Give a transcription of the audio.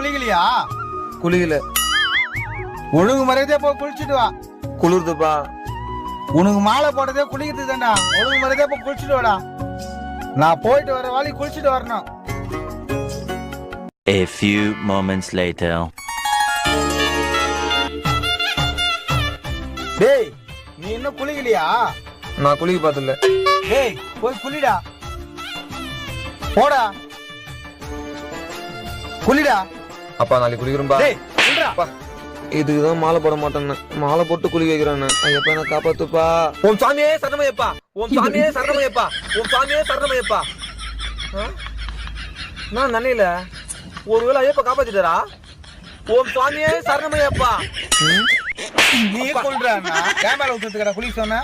குளிக்கலையா? குளிக்கல. ஒழுங்கு மரியாதையா போய் குளிச்சுட்டு வா. குளிர்துப்பா. உனக்கு மாலை போட்டதே குளிக்கிறது தான்டா. ஒழுங்கு மரியாதையா போய் குளிச்சுட்டு வாடா. நான் போயிட்டு வர வாலி குளிச்சுட்டு வரணும். A few moments later. டேய், நீ இன்னும் குளிக்கலையா? நான் குளிக்க பார்த்தல. டேய், போய் குளிடா. போடா, குளிடா. அப்பா நாளைக்கு குளிக்கிறோம்பா. டேய், குளிடா. இதுக்குதான் மாலை போட மாட்டேன்னு மாலை போட்டு குளிக்க வைக்கிறானு. ஐயப்பா என்ன காப்பாத்துப்பா. ஓம் சாமியே சரணமையப்பா. ஓம் சாமியே சரணமையப்பா. ஓம் சாமியே சரணமையப்பா. நான் நன்னையில ஒருவேளை ஐயப்பா காப்பாத்திட்டாரா? ஓம் சுவாமியே சரணமையப்பா. நீ குளிடா. கேமரா ஊத்துறதுக்கடா குளிக்க சொன்ன.